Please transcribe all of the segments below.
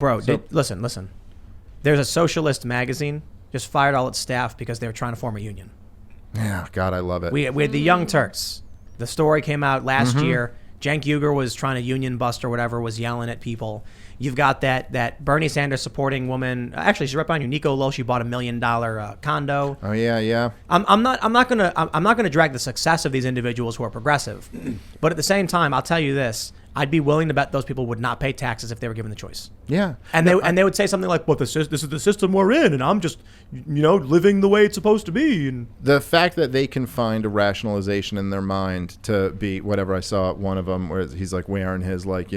Bro, listen. There's a Socialist magazine just fired all its staff because they were trying to form a union. Yeah, God, I love it. We had the Young Turks. The story came out last year. Cenk Uygur was trying to union bust or whatever, was yelling at people. You've got that Bernie Sanders supporting woman. Actually, she's right behind you. Nico Lowe. She bought $1 million condo. Oh yeah. I'm not gonna drag the success of these individuals who are progressive, but at the same time, I'll tell you this: I'd be willing to bet those people would not pay taxes if they were given the choice. Yeah, and they would say something like, "Well, this is the system we're in, and I'm just living the way it's supposed to be." And the fact that they can find a rationalization in their mind to be whatever. I saw one of them where he's like wearing his like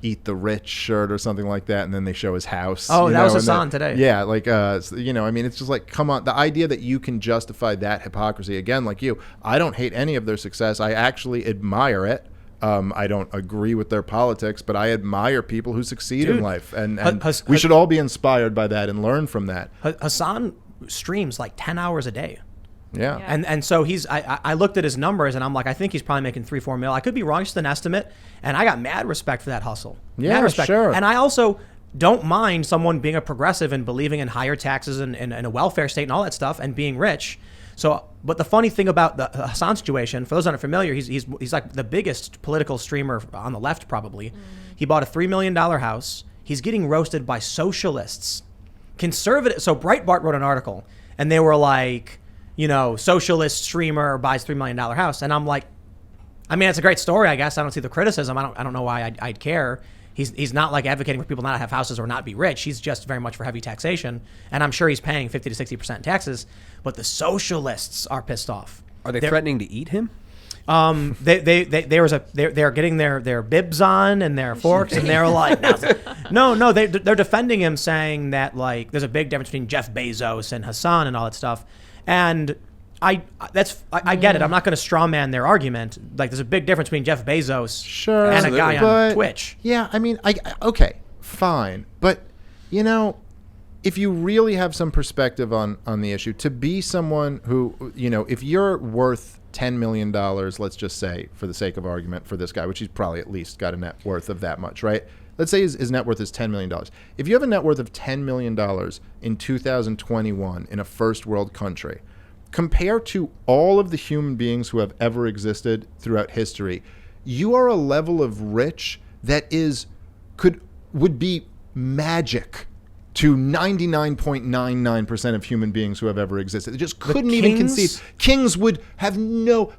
Eat the Rich shirt or something like that, and then they show his house. Oh, that was Hasan today. Yeah, I mean, it's just like, come on. The idea that you can justify that hypocrisy, again, like you, I don't hate any of their success. I actually admire it. I don't agree with their politics, but I admire people who succeed in life. And we should all be inspired by that and learn from that. Hasan streams like 10 hours a day. Yeah. And so I looked at his numbers and I'm like, I think he's probably making 3-4 mil. I could be wrong, just an estimate. And I got mad respect for that hustle. Yeah, mad respect. Sure. And I also don't mind someone being a progressive and believing in higher taxes and a welfare state and all that stuff and being rich. So, but the funny thing about the Hasan situation, for those that aren't familiar, he's like the biggest political streamer on the left probably. He bought a $3 million house. He's getting roasted by socialists. Conservative. So Breitbart wrote an article and they were like, socialist streamer buys $3 million house. And I'm like, I mean, it's a great story, I guess. I don't see the criticism. I don't know why I'd care. He's not like advocating for people not to have houses or not be rich. He's just very much for heavy taxation. And I'm sure he's paying 50 to 60% taxes. But the socialists are pissed off. Are they threatening to eat him? They're getting their bibs on and their forks, and they're like, no, they're defending him, saying that like there's a big difference between Jeff Bezos and Hasan and all that stuff. And I get it. I'm not going to straw man their argument. Like, there's a big difference between Jeff Bezos and a guy on Twitch. Yeah, I mean, okay, fine. But, if you really have some perspective on the issue, to be someone who, if you're worth $10 million, let's just say, for the sake of argument, for this guy, which he's probably at least got a net worth of that much, right? Let's say his net worth is $10 million. If you have a net worth of $10 million in 2021 in a first world country, compared to all of the human beings who have ever existed throughout history, you are a level of rich that would be magic to 99.99% of human beings who have ever existed. They just couldn't even conceive. Kings would have no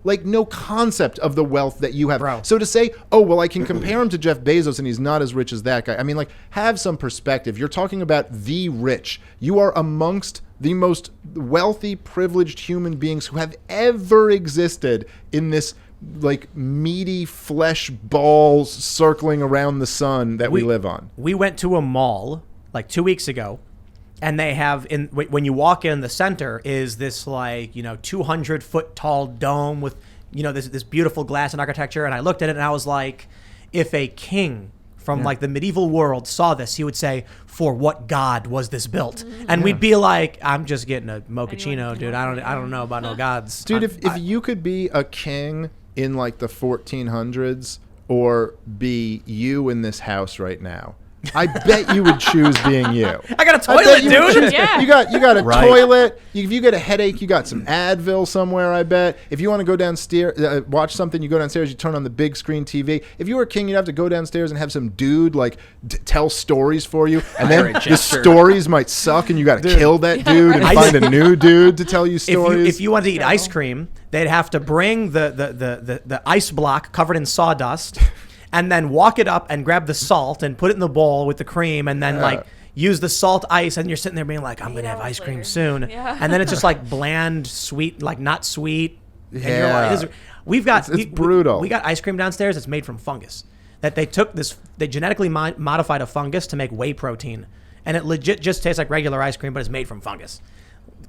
concept of the wealth that you have. Bro. So to say, oh, well, I can compare him to Jeff Bezos and he's not as rich as that guy. I mean, like, have some perspective. You're talking about the rich. You are amongst the most wealthy, privileged human beings who have ever existed in this like meaty flesh balls circling around the sun that we live on. We went to a mall like 2 weeks ago, and they have when you walk in, the center is this like 200-foot tall dome with this beautiful glass and architecture. And I looked at it and I was like, if a king from like the medieval world saw this, he would say, for what god was this built? And we'd be like, I'm just getting a mochaccino, dude. I don't know about no gods. Dude, if you could be a king in like the 1400s or be you in this house right now, I bet you would choose being you. I got a toilet, dude. Yeah. You got a toilet. If you get a headache, you got some Advil somewhere, I bet. If you want to go downstairs, watch something, you go downstairs, you turn on the big screen TV. If you were a king, you'd have to go downstairs and have some dude like tell stories for you. And then the stories might suck and you got to kill that dude and find a new dude to tell you stories. If you wanted to eat ice cream, they'd have to bring the ice block covered in sawdust and then walk it up and grab the salt and put it in the bowl with the cream and then use the salt ice, and you're sitting there being like, I'm going to have ice cream soon. Yeah. And then it's just like bland, sweet, like not sweet. And you're like, it's brutal. We got ice cream downstairs. It's made from fungus. That they took they genetically modified a fungus to make whey protein. And it legit just tastes like regular ice cream, but it's made from fungus.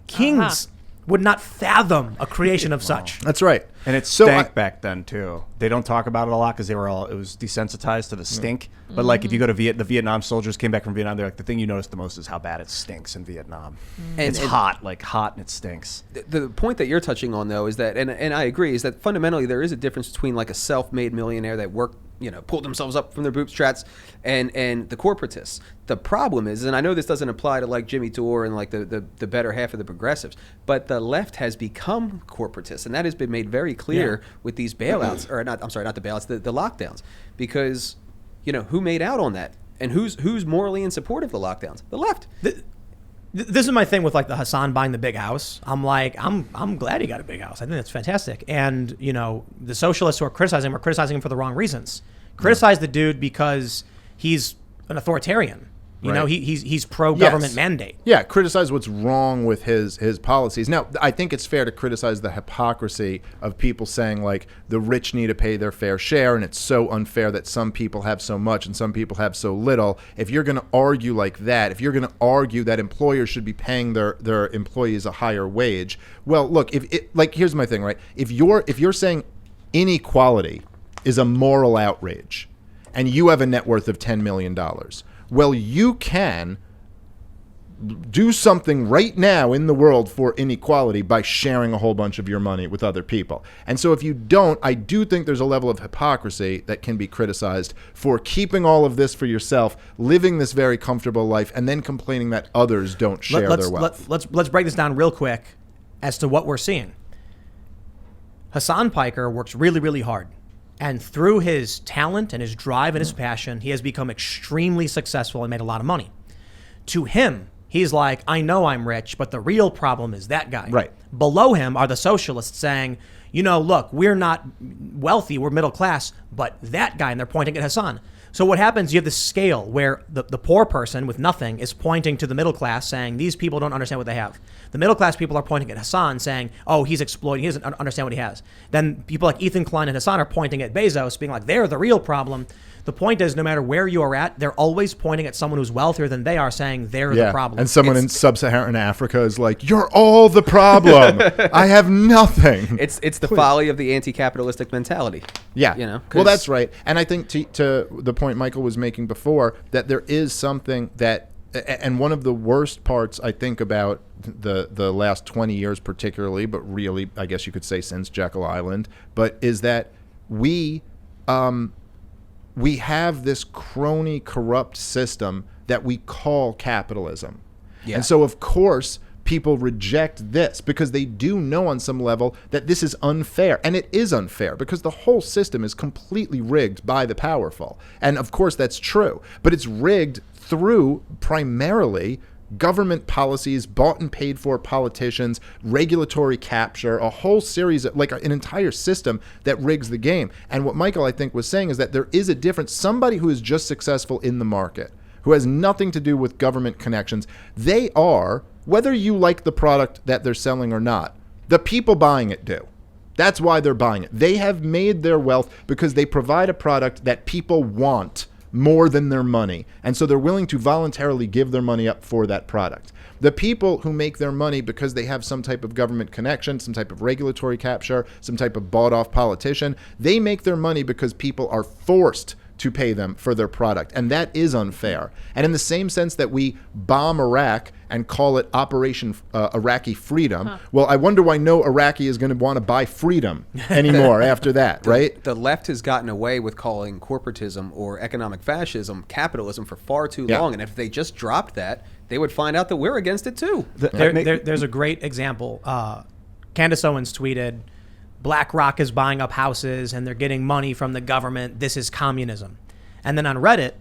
Kings would not fathom a creation of such. That's right. And it stank back then too. They don't talk about it a lot because it was desensitized to the stink. But like if you go to the Vietnam soldiers came back from Vietnam, they're like, the thing you notice the most is how bad it stinks in Vietnam. And it's hot and it stinks. The point that you're touching on though is that, and I agree, is that fundamentally there is a difference between like a self-made millionaire that worked pull themselves up from their bootstraps, and the corporatists. The problem is, and I know this doesn't apply to like Jimmy Dore and like the better half of the progressives, but the left has become corporatist, and that has been made very clear with these bailouts, or not. I'm sorry, not the bailouts, the lockdowns, because who made out on that, and who's morally in support of the lockdowns? The left. This is my thing with like the Hasan buying the big house. I'm like, I'm glad he got a big house. I think that's fantastic. And the socialists who are criticizing him are criticizing him for the wrong reasons. Criticize the dude because he's an authoritarian. He's pro-government mandate. Yeah, criticize what's wrong with his policies. Now, I think it's fair to criticize the hypocrisy of people saying, like, the rich need to pay their fair share, and it's so unfair that some people have so much and some people have so little. If you're going to argue like that, if you're going to argue that employers should be paying their employees a higher wage, well, look, here's my thing, right? If you're saying inequality is a moral outrage, and you have a net worth of $10 million, well, you can do something right now in the world for inequality by sharing a whole bunch of your money with other people. And so if you don't, I do think there's a level of hypocrisy that can be criticized for keeping all of this for yourself, living this very comfortable life, and then complaining that others don't share their wealth. Let's break this down real quick as to what we're seeing. Hasan Piker works really, really hard. And through his talent and his drive and his passion, he has become extremely successful and made a lot of money. To him, he's like, I know I'm rich, but the real problem is that guy. Right. Below him are the socialists saying, look, we're not wealthy, we're middle class, but that guy, and they're pointing at Hasan. So what happens, you have this scale where the poor person with nothing is pointing to the middle class saying, these people don't understand what they have. The middle class people are pointing at Hasan saying, oh, he's exploiting, he doesn't understand what he has. Then people like Ethan Klein and Hasan are pointing at Bezos, being like, they're the real problem. The point is, no matter where you are at, they're always pointing at someone who's wealthier than they are, saying they're the problem. And someone in sub-Saharan Africa is like, you're all the problem. I have nothing. It's the folly of the anti-capitalistic mentality. Yeah. Well, that's right. And I think to the point Michael was making before, that there is something that, and one of the worst parts I think about the last 20 years particularly, but really, I guess you could say since Jekyll Island, but is that we have this crony, corrupt system that we call capitalism. Yeah. And so, of course, people reject this because they do know on some level that this is unfair. And it is unfair because the whole system is completely rigged by the powerful. And, of course, that's true. But it's rigged through primarily government policies, bought and paid for politicians, regulatory capture, a whole series of, like an entire system that rigs the game. And what Michael, I think, was saying is that there is a difference. Somebody who is just successful in the market, who has nothing to do with government connections, they are, whether you like the product that they're selling or not, the people buying it do. That's why they're buying it. They have made their wealth because they provide a product that people want more than their money. And so they're willing to voluntarily give their money up for that product. The people who make their money because they have some type of government connection, some type of regulatory capture, some type of bought-off politician, they make their money because people are forced to pay them for their product. And that is unfair. And in the same sense that we bomb Iraq and call it Operation Iraqi Freedom, well, I wonder why no Iraqi is going to want to buy freedom anymore after that, right? The left has gotten away with calling corporatism or economic fascism capitalism for far too long. And if they just dropped that, they would find out that we're against it too. There's a great example. Candace Owens tweeted, BlackRock is buying up houses and they're getting money from the government. This is communism. And then on Reddit,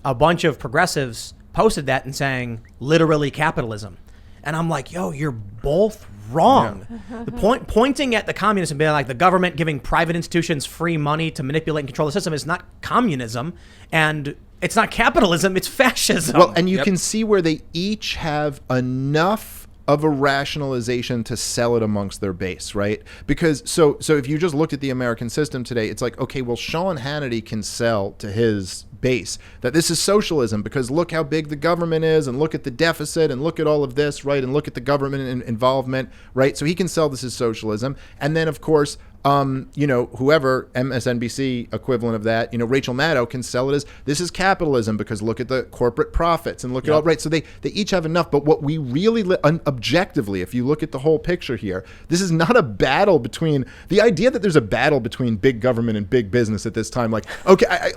a bunch of progressives posted that and saying, literally capitalism. And I'm like, yo, you're both wrong. Yeah. The pointing at the communism being like the government giving private institutions free money to manipulate and control the system is not communism. And it's not capitalism, it's fascism. Well, and you can see where they each have enough of a rationalization to sell it amongst their base, right? Because so if you just looked at the American system today, it's like, okay, well, Sean Hannity can sell to his base that this is socialism because look how big the government is and look at the deficit and look at all of this, right? And look at the government involvement, right? So he can sell this as socialism. And then, of course, whoever, MSNBC equivalent of that, Rachel Maddow can sell it as this is capitalism because look at the corporate profits and look at all, right. So they each have enough. But what we really, objectively, if you look at the whole picture here, this is not a battle between the idea that there's a battle between big government and big business at this time. Like, okay,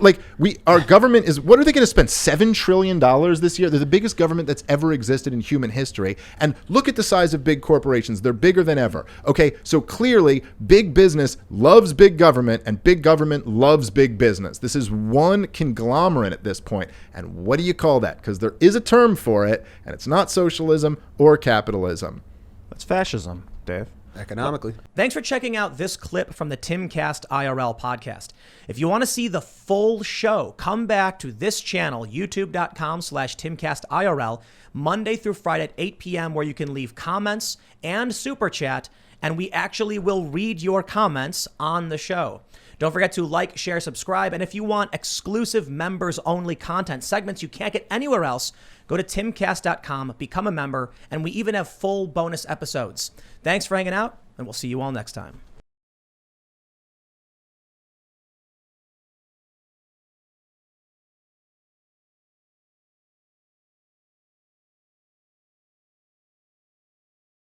our government is, what are they going to spend? $7 trillion this year? They're the biggest government that's ever existed in human history. And look at the size of big corporations. They're bigger than ever. Okay. So clearly big business loves big government and big government loves big business. This is one conglomerate at this point. And what do you call that? Because there is a term for it, and it's not socialism or capitalism. That's fascism, Dave. Economically. Thanks for checking out this clip from the Timcast IRL podcast. If you want to see the full show, come back to this channel, youtube.com/TimcastIRL, Monday through Friday at 8 p.m., where you can leave comments and super chat, and we actually will read your comments on the show. Don't forget to like, share, subscribe, and if you want exclusive members-only content, segments you can't get anywhere else, go to timcast.com, become a member, and we even have full bonus episodes. Thanks for hanging out, and we'll see you all next time.